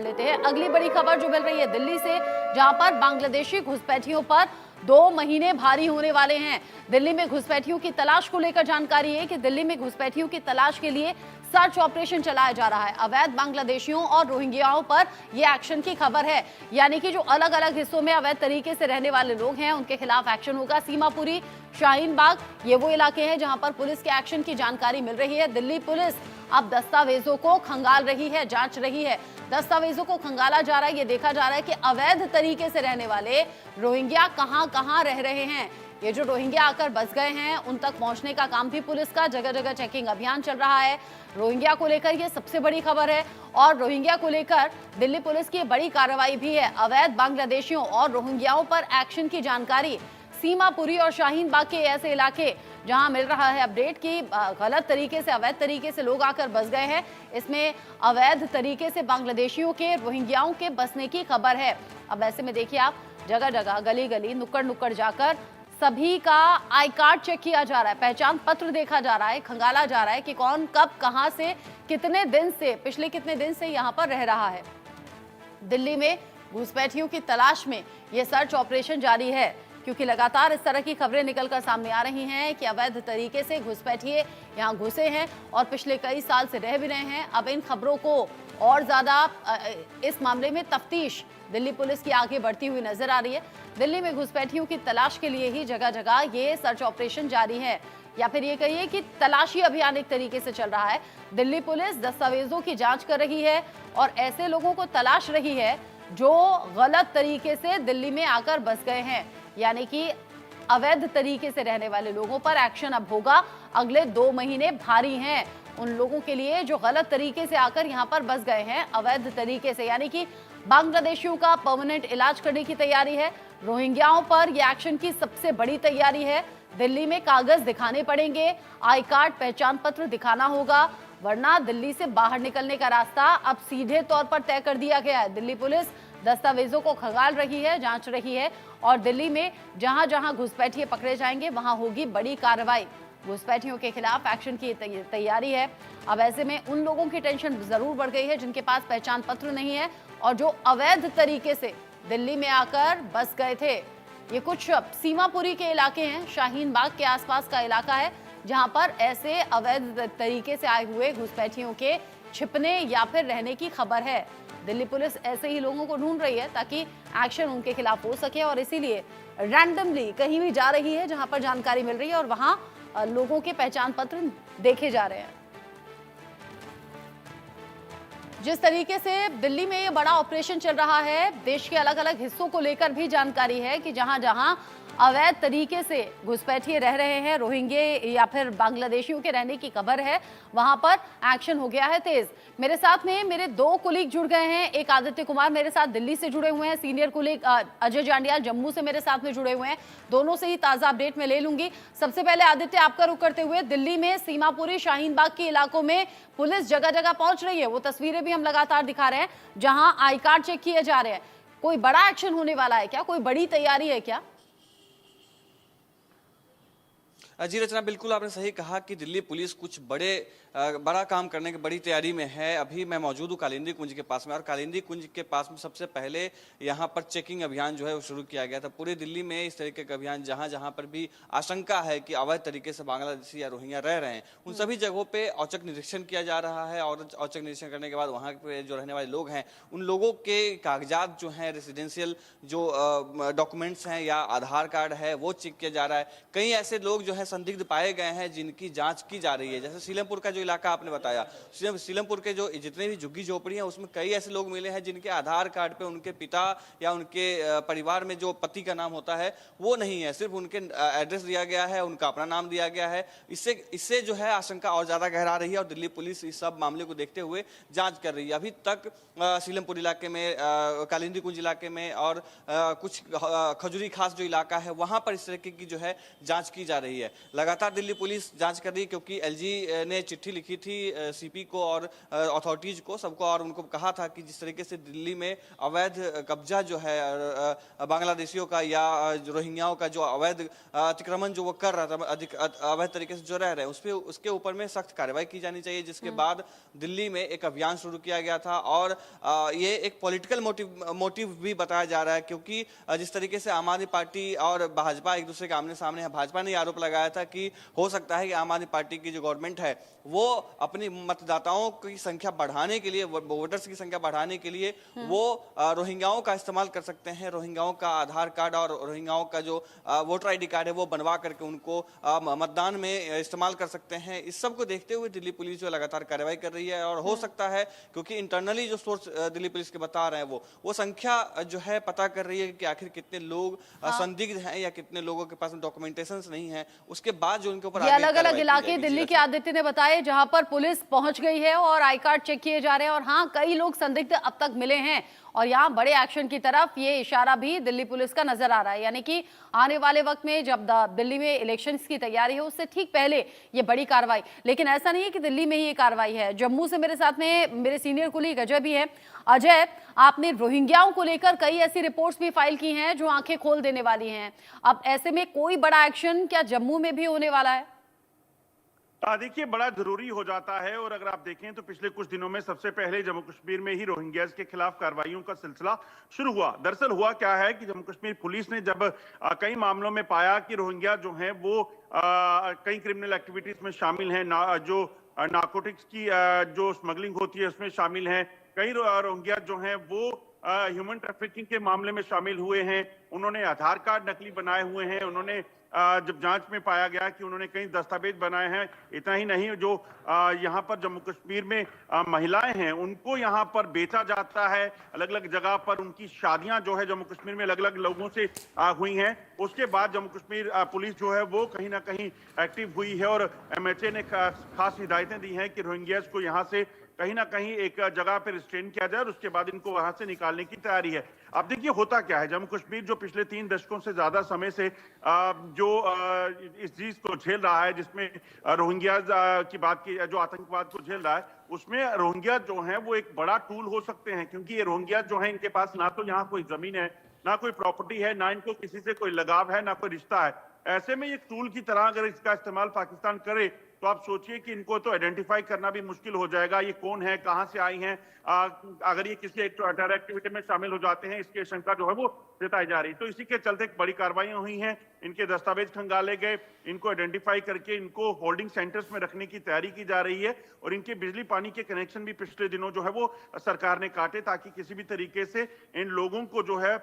लेते हैं अगली बड़ी खबर जो मिल रही है दिल्ली से, जहां पर बांग्लादेशी घुसपैठियों पर 2 महीने भारी होने वाले हैं। दिल्ली में घुसपैठियों की तलाश को लेकर जानकारी है कि दिल्ली में घुसपैठियों की तलाश के लिए सर्च ऑपरेशन चलाया जा रहा है। अवैध बांग्लादेशियों और रोहिंग्याओं पर यह एक्शन की खबर है, यानी कि जो अलग अलग हिस्सों में अवैध तरीके से रहने वाले लोग हैं उनके खिलाफ एक्शन होगा। सीमापुरी, शाहीन बाग, ये वो इलाके हैं जहां पर पुलिस के एक्शन की जानकारी मिल रही है। दिल्ली पुलिस अब दस्तावेजों को खंगाल रही है, जांच रही है। दस्तावेजों को खंगाला जा रहा है, ये देखा जा रहा है कि अवैध तरीके से रहने वाले रोहिंग्या कहां कहां रह रहे हैं। ये जो रोहिंग्या आकर बस गए हैं उन तक पहुंचने का काम भी पुलिस का, जगह जगह चेकिंग अभियान चल रहा है। रोहिंग्या को लेकर ये सबसे बड़ी खबर है और रोहिंग्या को लेकर दिल्ली पुलिस की बड़ी कार्रवाई भी है। अवैध बांग्लादेशियों और रोहिंग्याओं पर एक्शन की जानकारी। सीमापुरी और शाहीन बाग के ऐसे इलाके जहां मिल रहा है अपडेट कि गलत तरीके से, अवैध तरीके से लोग आकर बस गए हैं। इसमें अवैध तरीके से बांग्लादेशियों के, रोहिंग्याओं के बसने की खबर है। अब ऐसे में देखिए आप, जगह जगह, गली गली, नुक्कड़ नुक्कड़ जाकर सभी का आई कार्ड चेक किया जा रहा है, पहचान पत्र देखा जा रहा है, खंगाला जा रहा है कि कौन कब कहां से, कितने दिन से, पिछले कितने दिन से यहां पर रह रहा है। दिल्ली में घुसपैठियों की तलाश में यह सर्च ऑपरेशन जारी है, क्योंकि लगातार इस तरह की खबरें निकलकर सामने आ रही हैं कि अवैध तरीके से घुसपैठिए यहां घुसे हैं और पिछले कई साल से रह भी रहे हैं। अब इन खबरों को और ज्यादा इस मामले में तफ्तीश दिल्ली पुलिस की आगे बढ़ती हुई नजर आ रही है। दिल्ली में घुसपैठियों की तलाश के लिए ही जगह जगह ये सर्च ऑपरेशन जारी है, या फिर ये कहिए कि तलाशी अभियान एक तरीके से चल रहा है। दिल्ली पुलिस दस्तावेजों की जांच कर रही है और ऐसे लोगों को तलाश रही है जो गलत तरीके से दिल्ली में आकर बस गए हैं, यानी कि अवैध तरीके से रहने वाले लोगों पर एक्शन अब होगा। अगले 2 महीने भारी हैं उन लोगों के लिए जो गलत तरीके से आकर यहां पर बस गए हैं अवैध तरीके से, यानी कि बांग्लादेशियों का परमानेंट इलाज करने की तैयारी है। रोहिंग्याओं पर यह एक्शन की सबसे बड़ी तैयारी है। दिल्ली में कागज दिखाने पड़ेंगे, आई कार्ड, पहचान पत्र दिखाना होगा, वरना दिल्ली से बाहर निकलने का रास्ता अब सीधे तौर पर तय कर दिया गया है। दिल्ली पुलिस दस्तावेजों को खंगाल रही है, जांच रही है और दिल्ली में जहां जहां घुसपैठिए पकड़े जाएंगे वहां होगी बड़ी कार्रवाई। घुसपैठियों के खिलाफ एक्शन की तैयारी है। अब ऐसे में उन लोगों की टेंशन जरूर बढ़ गई है जिनके पास पहचान पत्र नहीं है और जो अवैध तरीके से दिल्ली में आकर बस गए थे। ये कुछ सीमापुरी के इलाके हैं, शाहीन बाग के आसपास का इलाका है जहां पर ऐसे अवैध तरीके से आए हुए घुसपैठियों के छिपने या फिर रहने की खबर है। दिल्ली पुलिस ऐसे ही लोगों को ढूंढ रही है ताकि एक्शन उनके खिलाफ हो सके और इसीलिए रैंडमली कहीं भी जा रही है जहां पर जानकारी मिल रही है और वहां लोगों के पहचान पत्र देखे जा रहे हैं। जिस तरीके से दिल्ली में ये बड़ा ऑपरेशन चल रहा है, देश के अलग अलग हिस्सों को लेकर भी जानकारी है कि जहां जहां अवैध तरीके से घुसपैठिए रह रहे हैं, रोहिंग्या या फिर बांग्लादेशियों के रहने की खबर है, वहां पर एक्शन हो गया है तेज। मेरे साथ में मेरे 2 कुलीग जुड़ गए हैं। एक आदित्य कुमार मेरे साथ दिल्ली से जुड़े हुए हैं, सीनियर कुलीग अजय जांडिया जम्मू से मेरे साथ में जुड़े हुए हैं। दोनों से ही ताजा अपडेट मैं ले लूंगी। सबसे पहले आदित्य, आपका रुख करते हुए, दिल्ली में सीमापुरी, शाहीन बाग के इलाकों में पुलिस जगह जगह पहुंच रही है, वो तस्वीरें भी हम लगातार दिखा रहे हैं जहां आई कार्ड चेक किए जा रहे हैं। कोई बड़ा एक्शन होने वाला है क्या? कोई बड़ी तैयारी है क्या? जी रचना, बिल्कुल आपने सही कहा कि दिल्ली पुलिस कुछ बड़ा काम करने की बड़ी तैयारी में है। अभी मैं मौजूद हूँ कालिंदी कुंज के पास में और कालिंदी कुंज के पास में सबसे पहले यहाँ पर चेकिंग अभियान जो है वो शुरू किया गया था। पूरे दिल्ली में इस तरीके का अभियान जहाँ जहाँ पर भी आशंका है कि अवैध तरीके से बांग्लादेशी या रोहिंग्या रह रहे हैं उन सभी जगहों पे औचक निरीक्षण किया जा रहा है और औचक निरीक्षण करने के बाद वहाँ पे जो रहने वाले लोग हैं उन लोगों के कागजात जो हैं, रेसिडेंशियल जो डॉक्यूमेंट्स हैं या आधार कार्ड है वो चेक किया जा रहा है। कई ऐसे लोग जो है संदिग्ध पाए गए हैं जिनकी जांच की जा रही है। जैसे सीलमपुर का जो इलाका आपने बताया, सीलमपुर के जो जितने भी झुग्गी झोपड़ी हैं उसमें कई ऐसे लोग मिले हैं जिनके आधार कार्ड पे उनके पिता या उनके परिवार में जो पति का नाम होता है वो नहीं है, सिर्फ उनके एड्रेस दिया गया है, उनका अपना नाम दिया गया है। इससे जो है आशंका और ज्यादा गहरा रही है और दिल्ली पुलिस इस सब मामले को देखते हुए जांच कर रही है। अभी तक सीलमपुर इलाके में, कालिंदी कुंज इलाके में और कुछ खजूरी खास जो इलाका है वहां पर इस तरीके की जो है जांच की जा रही है। लगातार दिल्ली पुलिस जांच कर रही है, क्योंकि एलजी ने चिट्ठी लिखी थी सीपी को और अथॉरिटीज को सबको, और उनको कहा था कि जिस तरीके से दिल्ली में अवैध कब्जा जो है बांग्लादेशियों का या रोहिंग्याओं का जो अवैध अतिक्रमण जो वो कर रहा था, अधिक अवैध तरीके से जो रह रहे हैं, उसके ऊपर में सख्त कार्रवाई की जानी चाहिए। जिसके बाद दिल्ली में एक अभियान शुरू किया गया था, और ये एक पॉलिटिकल मोटिव भी बताया जा रहा है, क्योंकि जिस तरीके से आम आदमी पार्टी और भाजपा एक दूसरे के आमने सामने है, भाजपा ने आरोप लगाया था कि हो सकता है कि आम आदमी पार्टी की जो गवर्नमेंट है वो अपनी मतदाताओं की संख्या बढ़ाने के लिए, वोटर्स की संख्या बढ़ाने के लिए वो रोहिंग्याओं का इस्तेमाल कर सकते हैं। रोहिंग्याओं का आधार कार्ड और रोहिंग्याओं का जो वोटर आईडी कार्ड है वो बनवा करके उनको मतदान में इस्तेमाल कर सकते हैं। इस सब को देखते हुए दिल्ली पुलिस जो लगातार कार्रवाई कर रही है, और हो सकता है क्योंकि इंटरनली जो सोर्स दिल्ली पुलिस के बता रहे हैं वो संख्या जो है पता कर रही है कि आखिर कितने लोग संदिग्ध हैं या कितने लोगों के पास डॉक्यूमेंटेशन नहीं है, उसके बाद जो उनके ऊपर अलग अलग इलाके दिल्ली के आदित्य ने बताए जहां पर पुलिस पहुंच गई है और आई कार्ड चेक किए जा रहे हैं, और हाँ, कई लोग संदिग्ध अब तक मिले हैं, और यहाँ बड़े एक्शन की तरफ ये इशारा भी दिल्ली पुलिस का नजर आ रहा है। यानी कि आने वाले वक्त में जब दिल्ली में इलेक्शंस की तैयारी है उससे ठीक पहले ये बड़ी कार्रवाई। लेकिन ऐसा नहीं है कि दिल्ली में ही ये कार्रवाई है। जम्मू से मेरे साथ में मेरे सीनियर कुलीग अजय भी है। अजय, आपने रोहिंग्याओं को लेकर कई ऐसी रिपोर्ट्स भी फाइल की हैं जो आंखें खोल देने वाली हैं। अब ऐसे में कोई बड़ा एक्शन क्या जम्मू में भी होने वाला है? देखिए, बड़ा जरूरी हो जाता है। और अगर आप देखें तो पिछले कुछ दिनों में सबसे पहले जम्मू कश्मीर में ही रोहिंग्यास के खिलाफ कार्रवाइयों का सिलसिला शुरू हुआ। दरअसल हुआ क्या है कि जम्मू कश्मीर पुलिस ने जब कई मामलों में पाया कि रोहिंग्या जो हैं वो कई क्रिमिनल एक्टिविटीज में शामिल हैं, जो नारकोटिक्स की जो स्मगलिंग होती है उसमें शामिल हैं, कई रोहिंग्या जो हैं वो ह्यूमन ट्रैफिकिंग के मामले में शामिल हुए हैं, उन्होंने आधार कार्ड नकली बनाए हुए हैं, उन्होंने जब जांच में पाया गया कि उन्होंने कई दस्तावेज बनाए हैं। इतना ही नहीं, जो यहाँ पर जम्मू कश्मीर में महिलाएं हैं उनको यहाँ पर बेचा जाता है, अलग अलग जगह पर उनकी शादियां जो है जम्मू कश्मीर में अलग अलग लोगों से हुई हैं। उसके बाद जम्मू कश्मीर पुलिस जो है वो कहीं ना कहीं एक्टिव हुई है, और एमएचए ने खास हिदायतें दी हैं कि रोहिंग्यास को यहाँ से कहीं ना कहीं एक जगह पर रिस्ट्रेन किया जाए और उसके बाद इनको वहां से निकालने की तैयारी है। अब देखिए होता क्या है, जम्मू कश्मीर जो पिछले 3 दशकों से ज्यादा समय से इस चीज को झेल रहा है, जिसमें रोहिंग्या की बात की, जो आतंकवाद को झेल रहा है, उसमें रोहिंग्या जो है वो एक बड़ा टूल हो सकते हैं। क्योंकि ये रोहिंग्या जो है इनके पास ना तो यहाँ कोई जमीन है, ना कोई प्रॉपर्टी है, ना इनको किसी से कोई लगाव है, ना कोई रिश्ता है। ऐसे में एक टूल की तरह अगर इसका इस्तेमाल पाकिस्तान करे तो आप सोचिए कि इनको तो आइडेंटिफाई करना भी मुश्किल हो जाएगा, ये कौन है, कहां से आई हैं, अगर ये किसी टेरर एक्टिविटी में शामिल हो जाते हैं, इसकी आशंका जो है वो जताई जा रही है। तो इसी के चलते बड़ी कार्रवाई हुई हैं, इनके दस्तावेज खंगाले गए, इनको आइडेंटिफाई करके इनको होल्डिंग सेंटर्स में रखने की तैयारी की जा रही है, और इनके बिजली पानी के कनेक्शन भी पिछले दिनों जो है वो सरकार ने काटे, ताकि किसी भी तरीके से इन लोगों को जो है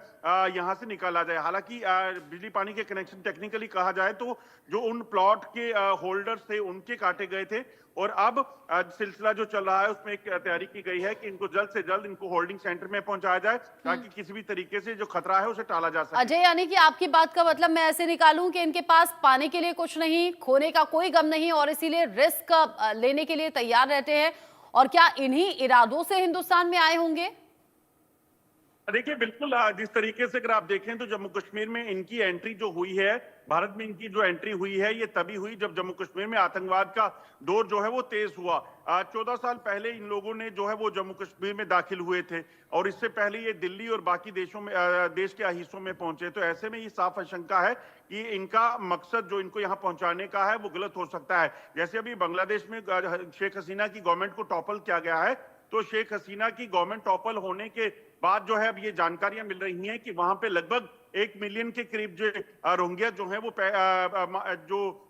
यहाँ से निकाला जाए। हालांकि बिजली पानी के कनेक्शन टेक्निकली कहा जाए तो जो उन प्लॉट के होल्डर्स थे उनके काटे गए थे, और अब सिलसिला जो चल रहा है उसमें एक तैयारी की गई है कि इनको जल्द से जल्द इनको होल्डिंग सेंटर में पहुंचाया जाए, ताकि किसी भी तरीके से जो खतरा है उसे टाला जा सके। अजय, यानी कि आपकी बात का मतलब मैं ऐसे निकालूं कि इनके पास पाने के लिए कुछ नहीं, खोने का कोई गम नहीं, और इसीलिए रिस्क लेने के लिए तैयार रहते हैं। और क्या इन्हीं इरादों से हिंदुस्तान में आए होंगे? देखिए, बिल्कुल जिस तरीके से अगर आप देखें तो जम्मू कश्मीर में इनकी एंट्री जो हुई है, भारत में इनकी जो एंट्री हुई है, ये तभी हुई जब जम्मू कश्मीर में आतंकवाद का दौर जो है वो तेज हुआ। 14 साल पहले इन लोगों ने जो है वो जम्मू कश्मीर में दाखिल हुए थे, और इससे पहले ये दिल्ली और बाकी देशों में देश के हिस्सों में पहुंचे। तो ऐसे में ये साफ आशंका है कि इनका मकसद जो इनको यहाँ पहुंचाने का है वो गलत हो सकता है। जैसे अभी बांग्लादेश में शेख हसीना की गवर्नमेंट को टॉपल किया गया है, तो शेख हसीना की गवर्नमेंट टॉपल होने के बाद जो है अब ये जानकारियां मिल रही हैं कि वहां पे लगभग 1 मिलियन के करीब जो रोहिंग्या जो है वो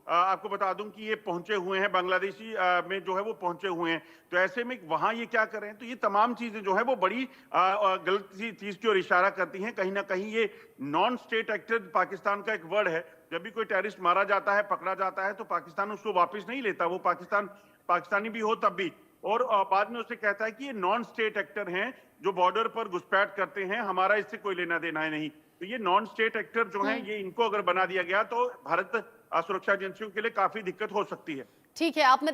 आपको बता दूं कि ये पहुंचे हुए हैं, बांग्लादेशी में जो है वो पहुंचे हुए हैं। तो ऐसे में वहां ये क्या कर रहे हैं, तो ये तमाम चीजें जो है वो बड़ी गलत सी चीज की ओर इशारा करती हैं। कहीं ना कहीं ये नॉन स्टेट एक्टर पाकिस्तान का एक वर्ड है। जब भी कोई टेररिस्ट मारा जाता है, पकड़ा जाता है, तो पाकिस्तान उसको वापिस नहीं लेता, वो पाकिस्तानी भी हो तब भी, और बाद में उसे कहता है कि ये नॉन स्टेट एक्टर हैं जो बॉर्डर पर घुसपैठ करते हैं, हमारा इससे कोई लेना देना है नहीं। तो ये नॉन स्टेट एक्टर जो हैं, ये इनको अगर बना दिया गया तो भारत सुरक्षा एजेंसियों के लिए काफी दिक्कत हो सकती है। ठीक है, आपने